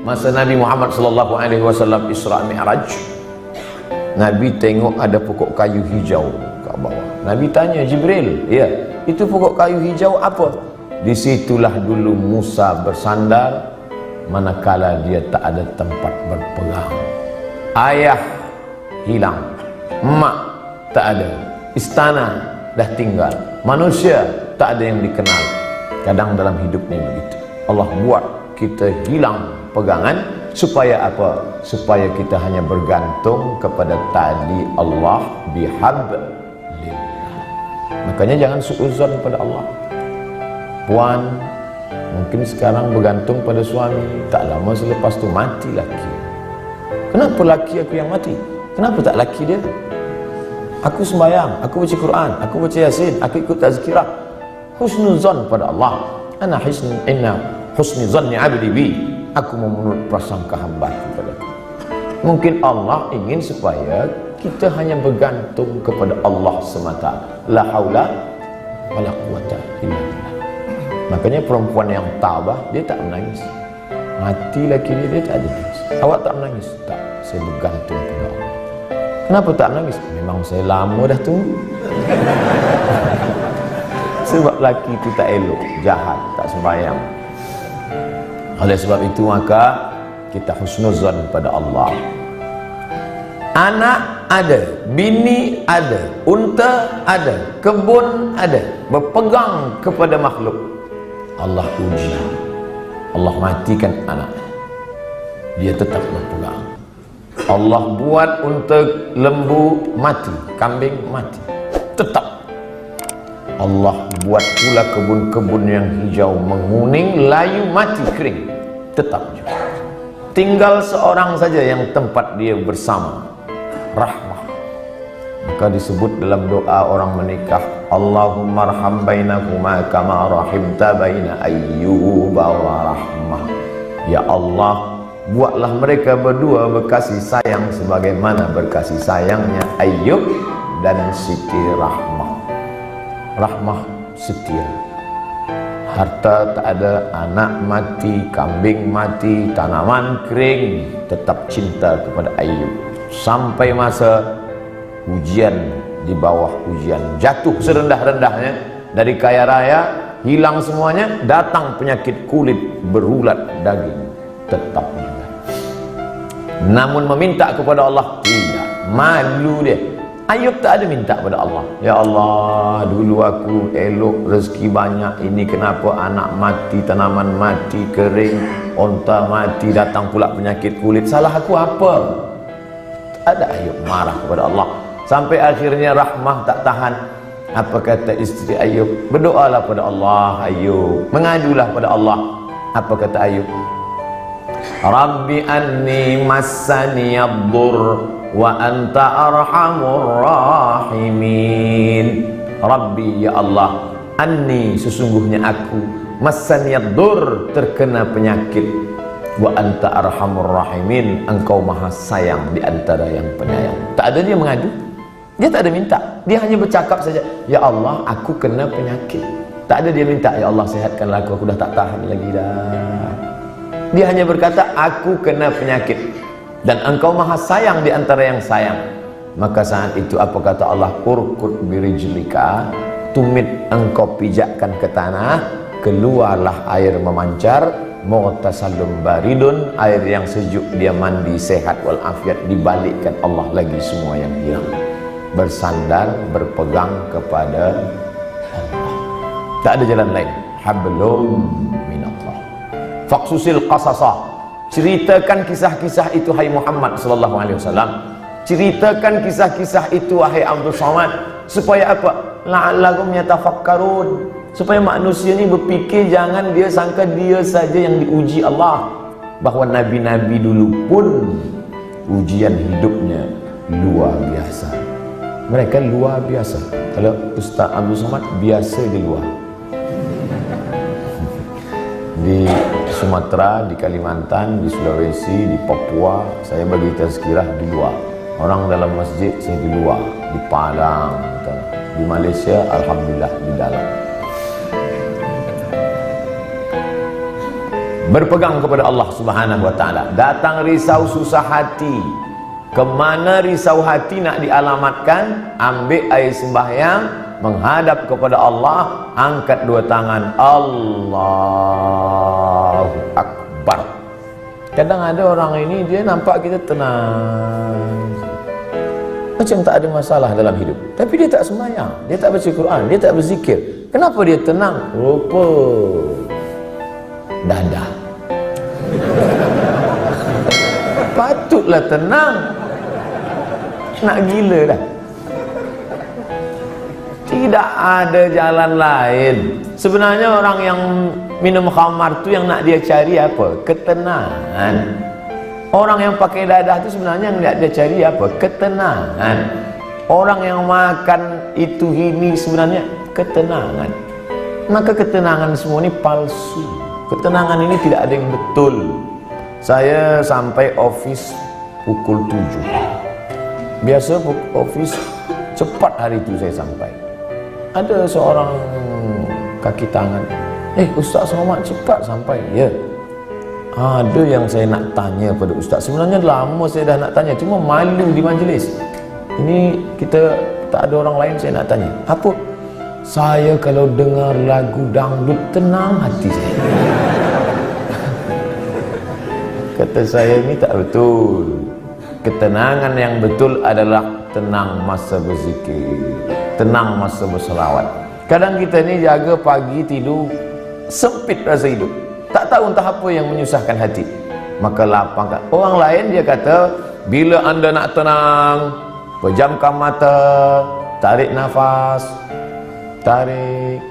masa Nabi Muhammad sallallahu alaihi wasallam Isra Mi'raj, Nabi tengok ada pokok kayu hijau kat bawah. Nabi tanya Jibril, "Ya, itu pokok kayu hijau apa?" Disitulah dulu Musa bersandar manakala dia tak ada tempat berpegang. Ayah hilang, mak tak ada, istana dah tinggal, manusia tak ada yang dikenal. Kadang dalam hidup ni begitu. Allah buat kita hilang pegangan supaya apa? Supaya kita hanya bergantung kepada tali Allah bihablillah. Makanya jangan suuzon pada Allah. Puan mungkin sekarang bergantung pada suami, tak lama selepas tu mati laki. Kenapa laki aku yang mati? Kenapa tak laki dia? Aku sembahyang, aku baca Quran, aku baca Yasin, aku ikut tazkirah. Husnuzon pada Allah. Inna husni zanni abdi bi. Aku menurut prasangka hamba kepada aku. Mungkin Allah ingin supaya kita hanya bergantung kepada Allah semata. La haula wala quwata illa billah. Makanya perempuan yang tabah, dia tak menangis. Mati laki dia tak ada nangis. Awak tak menangis? Tak, saya bergantung pada Allah. Kenapa tak menangis? Memang saya lama dah tunggu. Sebab laki itu tak elok, jahat, tak sembahyang. Oleh sebab itu maka kita husnuzan pada Allah. Anak ada, bini ada, unta ada, kebun ada, berpegang kepada makhluk. Allah uji, Allah matikan anaknya, dia tetap berpegang. Allah buat unta lembu mati, kambing mati, tetap. Allah buat pula kebun-kebun yang hijau menguning, layu mati kering, tetap juga. Tinggal seorang saja yang tempat dia bersama, rahmah. Maka disebut dalam doa orang menikah, Allahumma arham bainahuma kama rahimta baina Ayyuba wa rahmah. Ya Allah, buatlah mereka berdua berkasih sayang sebagaimana berkasih sayangnya Ayyub dan Siti Rahmah. Rahmah setia. Harta tak ada, anak mati, kambing mati, tanaman kering, tetap cinta kepada Ayyub. Sampai masa ujian, di bawah ujian, jatuh serendah-rendahnya dari kaya raya, hilang semuanya, datang penyakit kulit, berulat daging, tetap juga. Namun meminta kepada Allah tidak, malu dia. Ayub tak ada minta pada Allah, ya Allah, dulu aku elok, rezeki banyak, ini kenapa anak mati, tanaman mati kering, onta mati, datang pula penyakit kulit, salah aku apa? Tak ada. Ayub marah kepada Allah. Sampai akhirnya Rahmah tak tahan. Apa kata isteri Ayub? Berdoalah pada Allah Ayub, mengadulah pada Allah. Apa kata Ayub? Rabbi anni massani ad-dur wa anta arhamur rahimin. Rabbi, ya Allah, anni, sesungguhnya aku, massani ad-dur, terkena penyakit, wa anta arhamur rahimin, engkau maha sayang di antara yang penyayang. Tak ada dia mengadu, dia tak ada minta, dia hanya bercakap saja, ya Allah, aku kena penyakit. Tak ada dia minta, ya Allah, sehatkanlah aku dah tak tahan lagi dah. Dia hanya berkata, aku kena penyakit dan engkau maha sayang di antara yang sayang. Maka saat itu apa kata Allah? Urkud birijlika, tumit engkau pijakkan ke tanah, keluarlah air memancar, mughtasalun baridun, air yang sejuk, dia mandi sehat walafiat, dibalikkan Allah lagi semua yang hilang. Bersandar, berpegang kepada Allah, tak ada jalan lain. Hablum minallah. Faqsusil qasasah, ceritakan kisah-kisah itu hai Muhammad sallallahu alaihi wasallam. Ceritakan kisah-kisah itu wahai Abdul Somad, supaya apa? La'allahum yatafakkarun, supaya manusia ni berfikir, jangan dia sangka dia saja yang diuji Allah, bahawa nabi-nabi dulu pun ujian hidupnya luar biasa. Mereka luar biasa. Kalau Ustaz Abdul Somad biasa di luar. Di Sumatera, di Kalimantan, di Sulawesi, di Papua, saya bagi tazkirah di luar. Orang dalam masjid, saya di luar. Di Padang, di Malaysia, alhamdulillah di dalam. berpegang kepada Allah Subhanahu wa taala. Datang risau susah hati, kemana risau hati nak dialamatkan? Ambil air sembahyang, menghadap kepada Allah, angkat dua tangan, Allahu Akbar. Kadang ada orang ini dia nampak kita tenang, macam tak ada masalah dalam hidup, tapi dia tak sembahyang, dia tak baca Quran, dia tak berzikir. Kenapa dia tenang? Rupa dadah. Patutlah tenang, nak gila dah. Tidak ada jalan lain. Sebenarnya orang yang minum khamar tu yang nak dia cari apa? Ketenangan. Orang yang pakai dadah tu sebenarnya yang nak dia cari apa? Ketenangan. Orang yang makan itu ini sebenarnya ketenangan. Maka ketenangan semua ini palsu. Ketenangan ini tidak ada yang betul. Saya sampai office pukul 7. Biasa office cepat hari itu saya sampai. Ada seorang kaki tangan, Ustaz Somad cepat sampai. Ya, ada yang saya nak tanya pada Ustaz. Sebenarnya lama saya dah nak tanya, cuma malu di majlis. Ini kita tak ada orang lain, saya nak tanya. Apa? Saya kalau dengar lagu dangdut tenang hati saya. Kata saya, ini tak betul. Ketenangan yang betul adalah tenang masa berzikir, tenang masa berselawat. Kadang kita ni jaga pagi tidur, sempit rasa hidup, tak tahu entah apa yang menyusahkan hati, maka lapangkan. Orang lain dia kata, bila anda nak tenang, pejamkan mata, tarik nafas, tarik,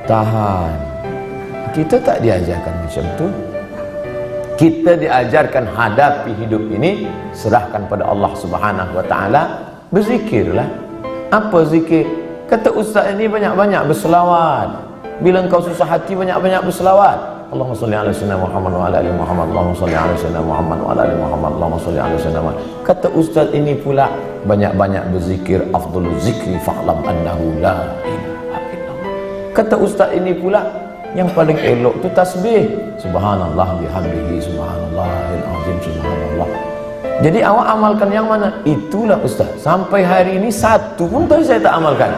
tahan. Kita tak diajarkan macam tu. Kita diajarkan hadapi hidup ini, serahkan pada Allah Subhanahu wa taala, berzikirlah. Apa zikir? Kata ustaz ini banyak-banyak berselawat. Bila engkau susah hati, banyak-banyak berselawat. Allahumma salli ala sayyidina Muhammad wa ala ali Muhammad. Allahumma salli ala sayyidina Muhammad wa ala ali Muhammad. Allahumma salli ala sayyidina Muhammad. Kata ustaz ini pula, banyak-banyak berzikir. Afdhalul zikri fa'lam annahu la ilaha illallah. Kata ustaz ini pula, yang paling elok tu tasbih. Subhanallah bihamdihi, subhanallahil azim, subhanallah. Jadi awak amalkan yang mana? Itulah ustaz. Sampai hari ini satu pun saya tak amalkan.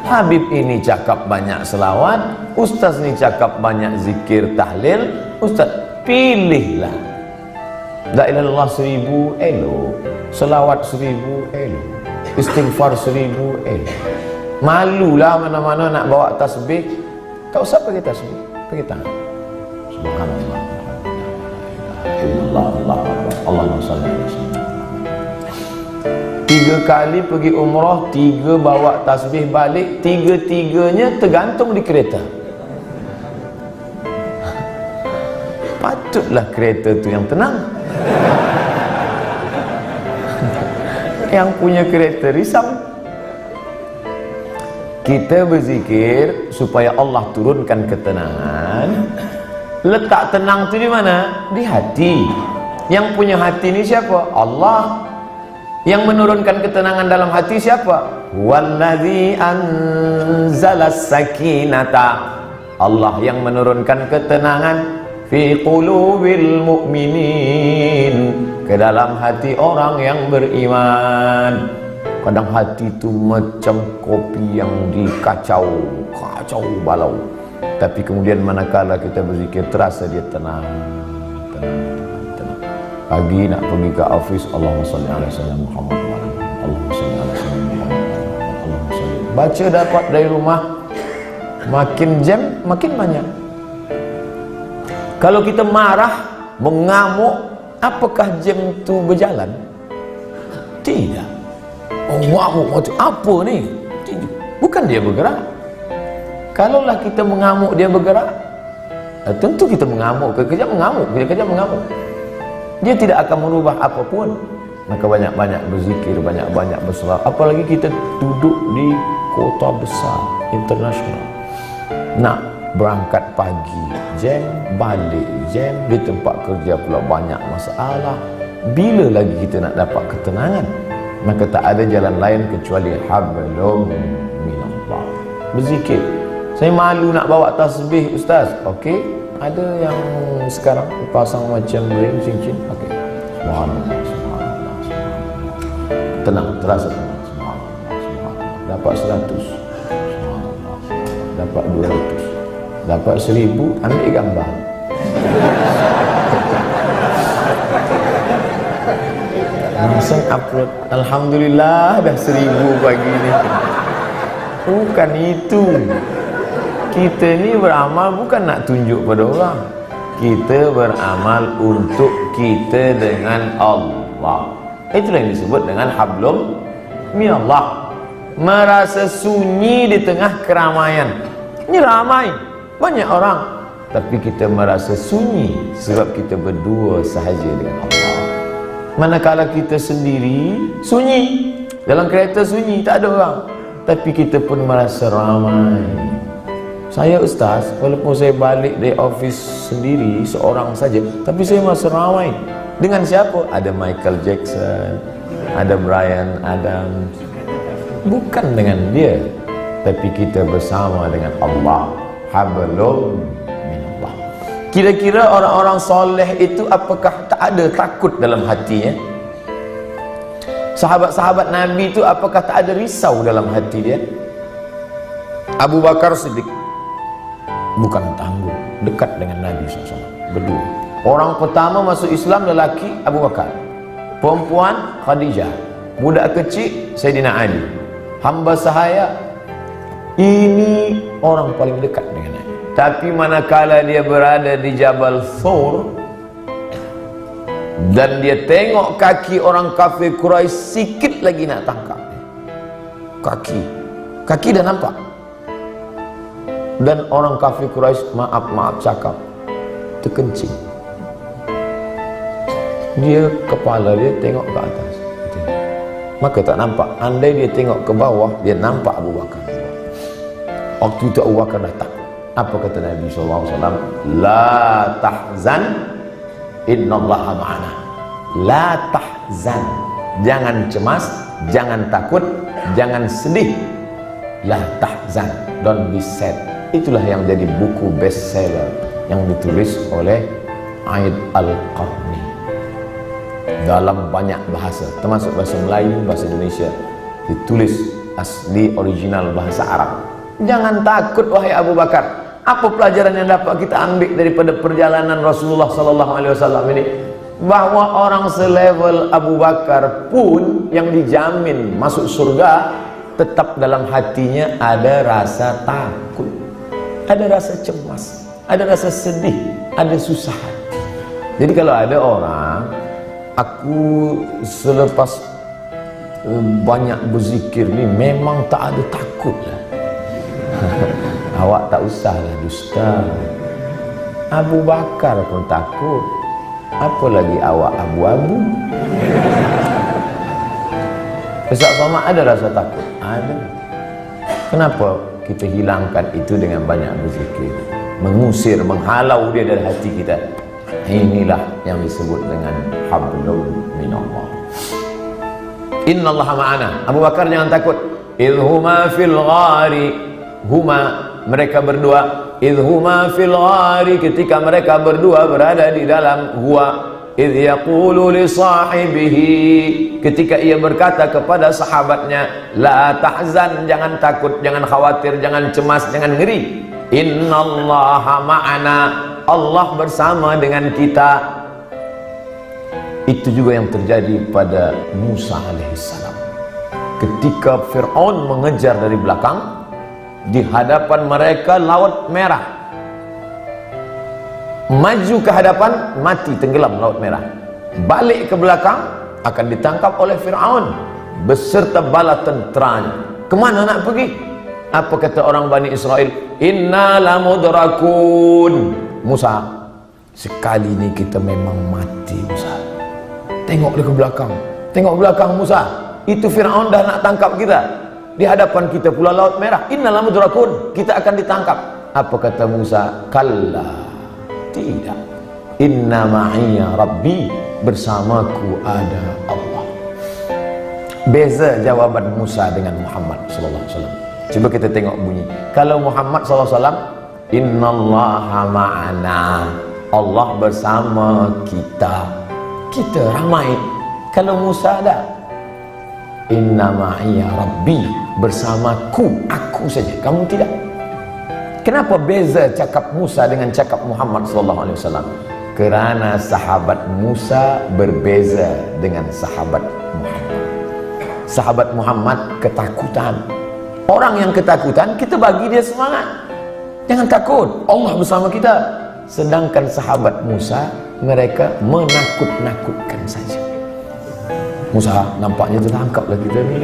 Habib ini cakap banyak selawat, ustaz ni cakap banyak zikir tahlil. Ustaz, pilihlah. La ilaha illallah 1000 elok, selawat 1000 elok, istighfar 1000 elok. Malulah mana-mana nak bawa tasbih. Tak usah pakai tasbih, pakai tangan. Subhanallah, Allah, Allahumma salli ala sayyidina. 3 kali pergi umrah, 3 bawa tasbih balik, 3-3-nya tergantung di kereta. Patutlah kereta tu yang tenang. Yang punya kereta risau. Kita berzikir supaya Allah turunkan ketenangan. Letak tenang tu di mana? Di hati. Yang punya hati ni siapa? Allah. Yang menurunkan ketenangan dalam hati siapa? Wallazi anzalas sakinata. Allah yang menurunkan ketenangan fi qulubil mu'minin, ke dalam hati orang yang beriman. Kadang hati itu macam kopi yang dikacau, kacau balau. Tapi kemudian manakala kita berzikir, terasa dia tenang, tenang. Pagi nak pergi ke office, Allahumma salli ala sayyidina Muhammad, Allahumma salli ala sayyidina Muhammad, Allahumma salli. Baca dapat dari rumah, makin jam makin banyak. Kalau kita marah, mengamuk, apakah jam itu berjalan? Tidak. Oh, ngamuk macam apa ni? Bukan dia bergerak. Kalaulah kita mengamuk dia bergerak, tentu kita mengamuk, kejap mengamuk, kejap mengamuk. Dia tidak akan merubah apapun. Maka banyak-banyak berzikir, banyak-banyak berselawat. Apalagi kita duduk di kota besar, internasional. Nak berangkat pagi, jam, balik jam, di tempat kerja pula banyak masalah. Bila lagi kita nak dapat ketenangan? Maka tak ada jalan lain kecuali hablum minallah. Berzikir. Saya malu nak bawa tasbih Ustaz. Okey, ada yang sekarang pasang macam ring cincin. Okey. Subhanallah, subhanallah, subhanallah. Tenang, terasa tenang. Subhanallah, subhanallah. Dapat 100. Subhanallah. Dapat 200. Dapat 1000, ambil gambar. Langsung upload. Alhamdulillah dah 1000 pagi ni. Bukan itu. Kita ni beramal bukan nak tunjuk pada orang. Kita beramal untuk kita dengan Allah. Itulah yang disebut dengan hablum minallah. Merasa sunyi di tengah keramaian. Ini ramai, banyak orang, tapi kita merasa sunyi sebab kita berdua sahaja dengan Allah. Manakala kita sendiri, sunyi. Dalam kereta sunyi, tak ada orang, tapi kita pun merasa ramai. Saya Ustaz, walaupun saya balik dari office sendiri, seorang saja, tapi saya merasa ramai. Dengan siapa? Ada Michael Jackson, ada Bryan Adams. Bukan dengan dia, tapi kita bersama dengan Allah. Hablum minallah. Kira-kira orang-orang soleh itu apakah tak ada takut dalam hatinya? Sahabat-sahabat Nabi itu apakah tak ada risau dalam hati dia? Abu Bakar Siddiq bukan tangguh, dekat dengan Nabi SAW, berdua. Orang pertama masuk Islam lelaki Abu Bakar, perempuan Khadijah, budak kecil Sayyidina Ali, hamba sahaya. Ini orang paling dekat dengan Nabi. Tapi manakala dia berada di Jabal Thur dan dia tengok kaki orang kafir Quraisy, sikit lagi nak tangkap kaki dah nampak. Dan orang kafir Quraisy maaf cakap, terkencing. Dia kepala dia tengok ke atas, maka tak nampak. Andai dia tengok ke bawah, dia nampak Abu Bakar. Waktu itu Abu Bakar dah takut. Apa kata Nabi SAW? La tahzan, innallaha ma'ana. La tahzan, jangan cemas, jangan takut, jangan sedih. La tahzan, don't be sad. Itulah yang jadi buku bestseller yang ditulis oleh Aid Al-Qarni dalam banyak bahasa, termasuk bahasa Melayu, bahasa Indonesia, ditulis asli original bahasa Arab. Jangan takut wahai Abu Bakar. Apa pelajaran yang dapat kita ambil daripada perjalanan Rasulullah SAW ini? Bahwa orang selevel Abu Bakar pun yang dijamin masuk surga, tetap dalam hatinya ada rasa takut, ada rasa cemas, ada rasa sedih, ada susah hati. Jadi kalau ada orang, aku selepas banyak berzikir ni memang tak ada takut lah. Awak tak usahlah dusta. Abu Bakar pun takut, apalagi awak abu-abu. Ustaz Somad ada rasa takut? Ada. Kenapa kita hilangkan itu dengan banyak berzikir, mengusir, menghalau dia dari hati kita? Inilah yang disebut dengan hablum minallah. Innallaha ma'ana. Abu Bakar jangan takut. Idhuma fil ghari, huma, mereka berdua, idhuma fil ghari, ketika mereka berdua berada di dalam gua, idh yaqulu li sahibihi, ketika ia berkata kepada sahabatnya, la tahzan, jangan takut, jangan khawatir, jangan cemas, jangan ngeri. Innallaha ma'ana, Allah bersama dengan kita. Itu juga yang terjadi pada Musa alaihissalam. Ketika Fir'aun mengejar dari belakang, di hadapan mereka Laut Merah. Maju ke hadapan, mati tenggelam Laut Merah. Balik ke belakang, akan ditangkap oleh Fir'aun beserta bala tenteranya. Kemana nak pergi? Apa kata orang Bani Israel? Inna lamudrakun. Musa, sekali ini kita memang mati Musa. Tengok dia ke belakang, tengok belakang Musa. Itu Fir'aun dah nak tangkap kita. Di hadapan kita pula Laut Merah. Inna lamudrakun, kita akan ditangkap. Apa kata Musa? Kalla, tidak. Inna ma'iya Rabbi, bersamaku ada Allah. Beza jawaban Musa dengan Muhammad sallallahu alaihi wasallam. Coba kita tengok bunyi. Kalau Muhammad SAW, innallaha ma'ana, Allah bersama kita. Kita ramai. Kalau Musa ada, inna ma'iya rabbi, bersamaku, aku saja, kamu tidak. Kenapa beza cakap Musa dengan cakap Muhammad SAW? Kerana sahabat Musa berbeza dengan sahabat Muhammad. Sahabat Muhammad ketakutan. Orang yang ketakutan, kita bagi dia semangat. Jangan takut, Allah bersama kita. Sedangkan sahabat Musa, mereka menakut-nakutkan saja. Musa, nampaknya tertangkaplah kita ni.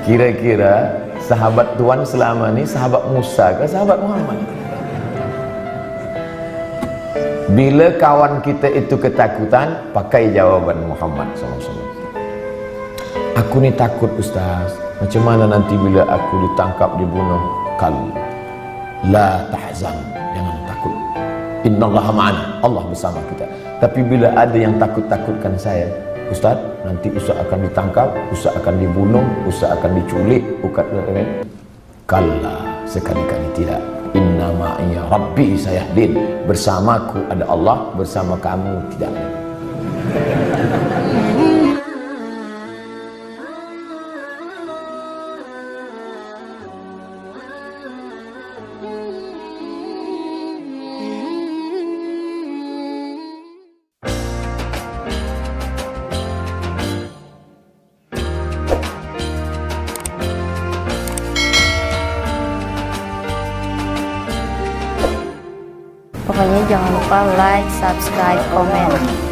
Kira-kira sahabat Tuhan selama ni sahabat Musa ke sahabat Muhammad? Bila kawan kita itu ketakutan, pakai jawaban Muhammad SAW. Aku ni takut Ustaz, macam mana nanti bila aku ditangkap, dibunuh? La tahzan, jangan takut, innallaha ma'ana, Allah bersama kita. Tapi bila ada yang takut-takutkan saya, Ustaz, nanti Ustaz akan ditangkap, Ustaz akan dibunuh, Ustaz akan diculik, kalla, sekali-kali tidak. Inna ma'iya rabbi sayahdin, bersamaku ada Allah, bersama kamu tidak. Pokoknya jangan lupa like, subscribe, komen.